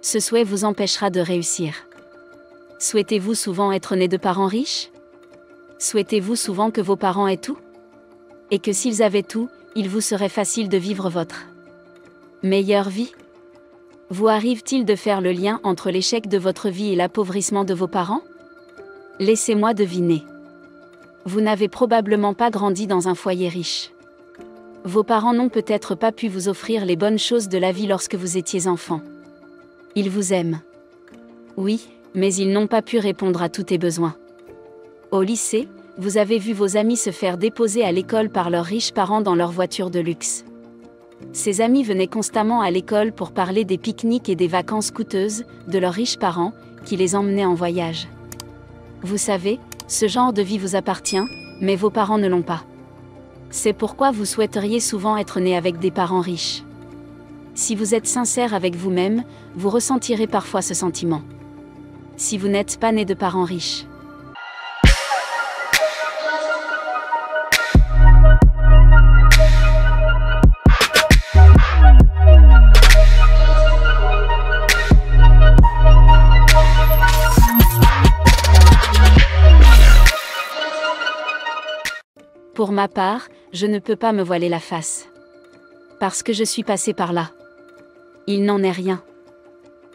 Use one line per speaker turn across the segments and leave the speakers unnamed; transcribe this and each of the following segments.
Ce souhait vous empêchera de réussir. Souhaitez-vous souvent être né de parents riches? Souhaitez-vous souvent que vos parents aient tout? Et que s'ils avaient tout, il vous serait facile de vivre votre meilleure vie? Vous arrive-t-il de faire le lien entre l'échec de votre vie et l'appauvrissement de vos parents? Laissez-moi deviner. Vous n'avez probablement pas grandi dans un foyer riche. Vos parents n'ont peut-être pas pu vous offrir les bonnes choses de la vie lorsque vous étiez enfant. Ils vous aiment. Oui, mais ils n'ont pas pu répondre à tous tes besoins. Au lycée, vous avez vu vos amis se faire déposer à l'école par leurs riches parents dans leur voiture de luxe. Ces amis venaient constamment à l'école pour parler des pique-niques et des vacances coûteuses de leurs riches parents, qui les emmenaient en voyage. Vous savez, ce genre de vie vous appartient, mais vos parents ne l'ont pas. C'est pourquoi vous souhaiteriez souvent être né avec des parents riches. Si vous êtes sincère avec vous-même, vous ressentirez parfois ce sentiment. Si vous n'êtes pas né de parents riches. Pour ma part, je ne peux pas me voiler la face. Parce que je suis passé par là. Il n'en est rien.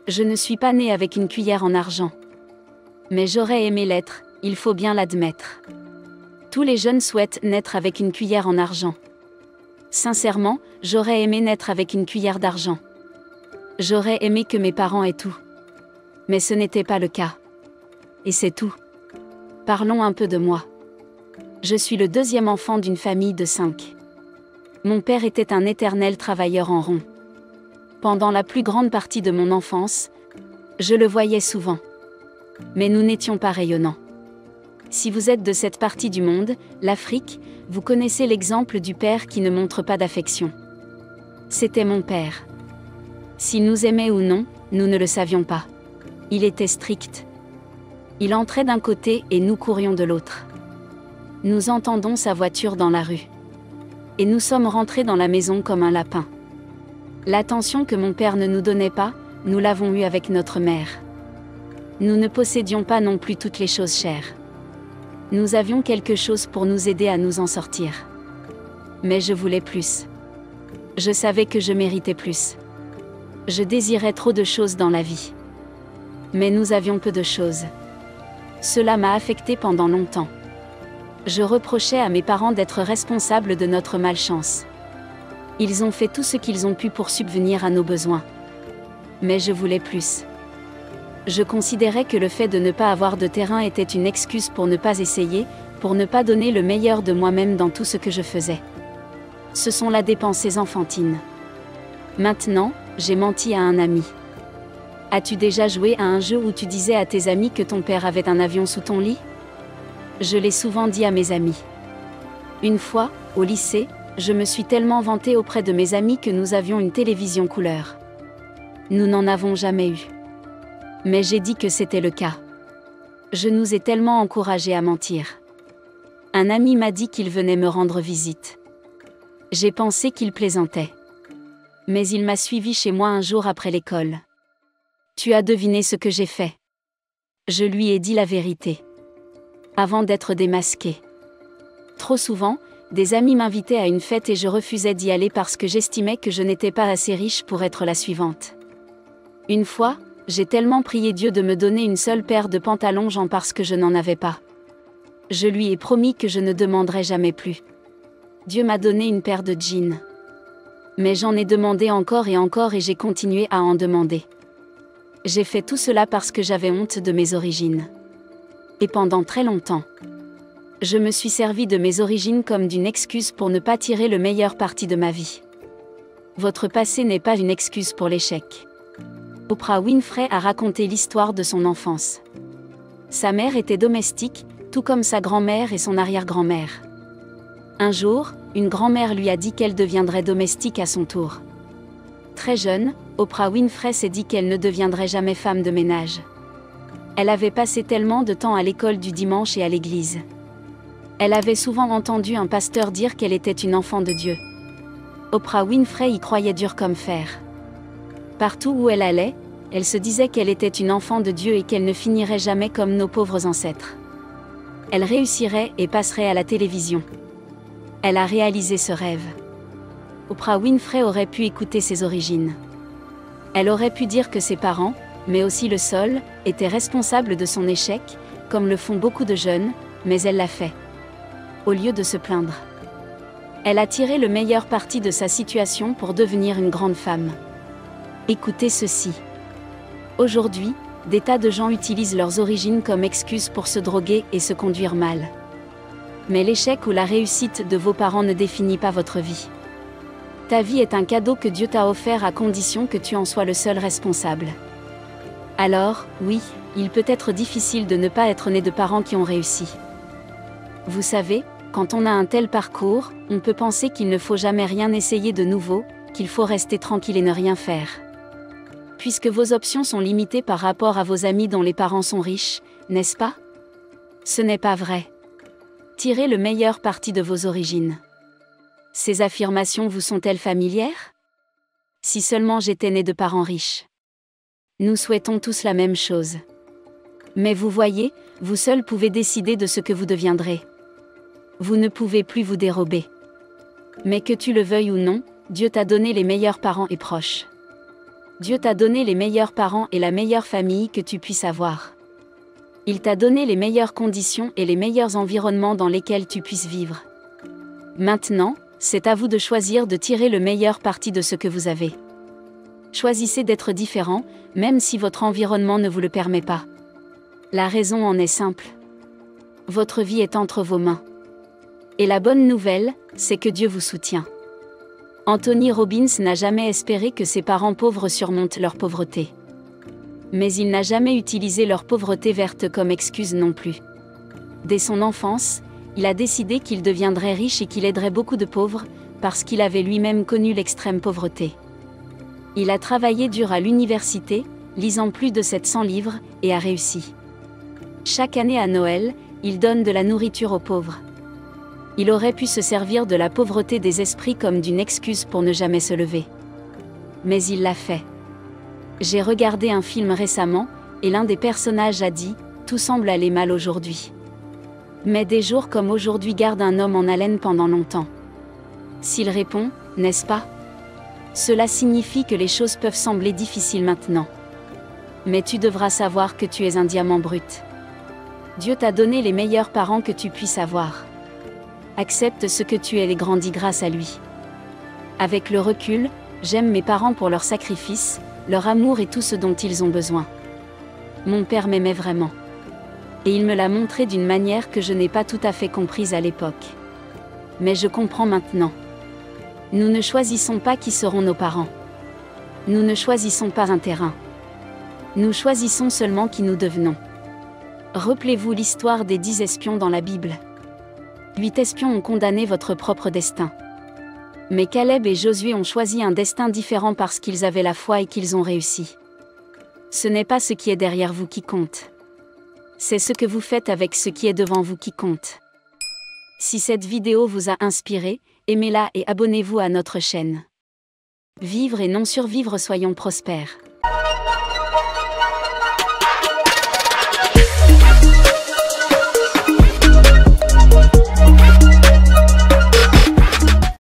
Je ne suis pas né avec une cuillère en argent. Mais j'aurais aimé l'être, il faut bien l'admettre. Tous les jeunes souhaitent naître avec une cuillère en argent. Sincèrement, j'aurais aimé naître avec une cuillère d'argent. J'aurais aimé que mes parents aient tout. Mais ce n'était pas le cas. Et c'est tout. Parlons un peu de moi. Je suis le deuxième enfant d'une famille de 5. Mon père était un éternel travailleur en rond. Pendant la plus grande partie de mon enfance, je le voyais souvent. Mais nous n'étions pas rayonnants. Si vous êtes de cette partie du monde, l'Afrique, vous connaissez l'exemple du père qui ne montre pas d'affection. C'était mon père. S'il nous aimait ou non, nous ne le savions pas. Il était strict. Il entrait d'un côté et nous courions de l'autre. Nous entendons sa voiture dans la rue. Et nous sommes rentrés dans la maison comme un lapin. L'attention que mon père ne nous donnait pas, nous l'avons eue avec notre mère. Nous ne possédions pas non plus toutes les choses chères. Nous avions quelque chose pour nous aider à nous en sortir. Mais je voulais plus. Je savais que je méritais plus. Je désirais trop de choses dans la vie. Mais nous avions peu de choses. Cela m'a affecté pendant longtemps. Je reprochais à mes parents d'être responsables de notre malchance. Ils ont fait tout ce qu'ils ont pu pour subvenir à nos besoins. Mais je voulais plus. Je considérais que le fait de ne pas avoir de terrain était une excuse pour ne pas essayer, pour ne pas donner le meilleur de moi-même dans tout ce que je faisais. Ce sont là des pensées enfantines. Maintenant, j'ai menti à un ami. As-tu déjà joué à un jeu où tu disais à tes amis que ton père avait un avion sous ton lit? Je l'ai souvent dit à mes amis. Une fois, au lycée, je me suis tellement vantée auprès de mes amis que nous avions une télévision couleur. Nous n'en avons jamais eu. Mais j'ai dit que c'était le cas. Je nous ai tellement encouragés à mentir. Un ami m'a dit qu'il venait me rendre visite. J'ai pensé qu'il plaisantait. Mais il m'a suivi chez moi un jour après l'école. Tu as deviné ce que j'ai fait. Je lui ai dit la vérité. Avant d'être démasqué. Trop souvent, des amis m'invitaient à une fête et je refusais d'y aller parce que j'estimais que je n'étais pas assez riche pour être la suivante. Une fois, j'ai tellement prié Dieu de me donner une seule paire de pantalons jeans parce que je n'en avais pas. Je lui ai promis que je ne demanderais jamais plus. Dieu m'a donné une paire de jeans. Mais j'en ai demandé encore et j'ai continué à en demander. J'ai fait tout cela parce que j'avais honte de mes origines. Et pendant très longtemps, je me suis servi de mes origines comme d'une excuse pour ne pas tirer le meilleur parti de ma vie. Votre passé n'est pas une excuse pour l'échec. Oprah Winfrey a raconté l'histoire de son enfance. Sa mère était domestique, tout comme sa grand-mère et son arrière-grand-mère. Un jour, une grand-mère lui a dit qu'elle deviendrait domestique à son tour. Très jeune, Oprah Winfrey s'est dit qu'elle ne deviendrait jamais femme de ménage. Elle avait passé tellement de temps à l'école du dimanche et à l'église. Elle avait souvent entendu un pasteur dire qu'elle était une enfant de Dieu. Oprah Winfrey y croyait dur comme fer. Partout où elle allait, Elle se disait qu'elle était une enfant de Dieu et qu'elle ne finirait jamais comme nos pauvres ancêtres. Elle réussirait et passerait à la télévision. Elle a réalisé ce rêve. Oprah Winfrey aurait pu écouter ses origines. Elle aurait pu dire que ses parents, mais aussi le sol, étaient responsables de son échec, comme le font beaucoup de jeunes, mais elle l'a fait. Au lieu de se plaindre. Elle a tiré le meilleur parti de sa situation pour devenir une grande femme. Écoutez ceci. Aujourd'hui, des tas de gens utilisent leurs origines comme excuse pour se droguer et se conduire mal. Mais l'échec ou la réussite de vos parents ne définit pas votre vie. Ta vie est un cadeau que Dieu t'a offert à condition que tu en sois le seul responsable. Alors, oui, il peut être difficile de ne pas être né de parents qui ont réussi. Vous savez, quand on a un tel parcours, on peut penser qu'il ne faut jamais rien essayer de nouveau, qu'il faut rester tranquille et ne rien faire. Puisque vos options sont limitées par rapport à vos amis dont les parents sont riches, n'est-ce pas? Ce n'est pas vrai. Tirez le meilleur parti de vos origines. Ces affirmations vous sont-elles familières? Si seulement j'étais né de parents riches. Nous souhaitons tous la même chose. Mais vous voyez, vous seul pouvez décider de ce que vous deviendrez. Vous ne pouvez plus vous dérober. Mais que tu le veuilles ou non, Dieu t'a donné les meilleurs parents et proches. Dieu t'a donné les meilleurs parents et la meilleure famille que tu puisses avoir. Il t'a donné les meilleures conditions et les meilleurs environnements dans lesquels tu puisses vivre. Maintenant, c'est à vous de choisir de tirer le meilleur parti de ce que vous avez. Choisissez d'être différent, même si votre environnement ne vous le permet pas. La raison en est simple. Votre vie est entre vos mains. Et la bonne nouvelle, c'est que Dieu vous soutient. Anthony Robbins n'a jamais espéré que ses parents pauvres surmontent leur pauvreté. Mais il n'a jamais utilisé leur pauvreté verte comme excuse non plus. Dès son enfance, il a décidé qu'il deviendrait riche et qu'il aiderait beaucoup de pauvres, parce qu'il avait lui-même connu l'extrême pauvreté. Il a travaillé dur à l'université, lisant plus de 700 livres, et a réussi. Chaque année à Noël, il donne de la nourriture aux pauvres. Il aurait pu se servir de la pauvreté des esprits comme d'une excuse pour ne jamais se lever. Mais il l'a fait. J'ai regardé un film récemment, et l'un des personnages a dit « Tout semble aller mal aujourd'hui. Mais des jours comme aujourd'hui gardent un homme en haleine pendant longtemps. » S'il répond « N'est-ce pas ? Cela signifie que les choses peuvent sembler difficiles maintenant. Mais tu devras savoir que tu es un diamant brut. Dieu t'a donné les meilleurs parents que tu puisses avoir. Accepte ce que tu es et grandis grâce à lui. Avec le recul, j'aime mes parents pour leur sacrifice, leur amour et tout ce dont ils ont besoin. Mon père m'aimait vraiment. Et il me l'a montré d'une manière que je n'ai pas tout à fait comprise à l'époque. Mais je comprends maintenant. Nous ne choisissons pas qui seront nos parents. Nous ne choisissons pas un terrain. Nous choisissons seulement qui nous devenons. Rappelez-vous l'histoire des 10 espions dans la Bible. 8 espions ont condamné votre propre destin. Mais Caleb et Josué ont choisi un destin différent parce qu'ils avaient la foi et qu'ils ont réussi. Ce n'est pas ce qui est derrière vous qui compte. C'est ce que vous faites avec ce qui est devant vous qui compte. Si cette vidéo vous a inspiré, aimez-la et abonnez-vous à notre chaîne. Vivre et non survivre, soyons prospères.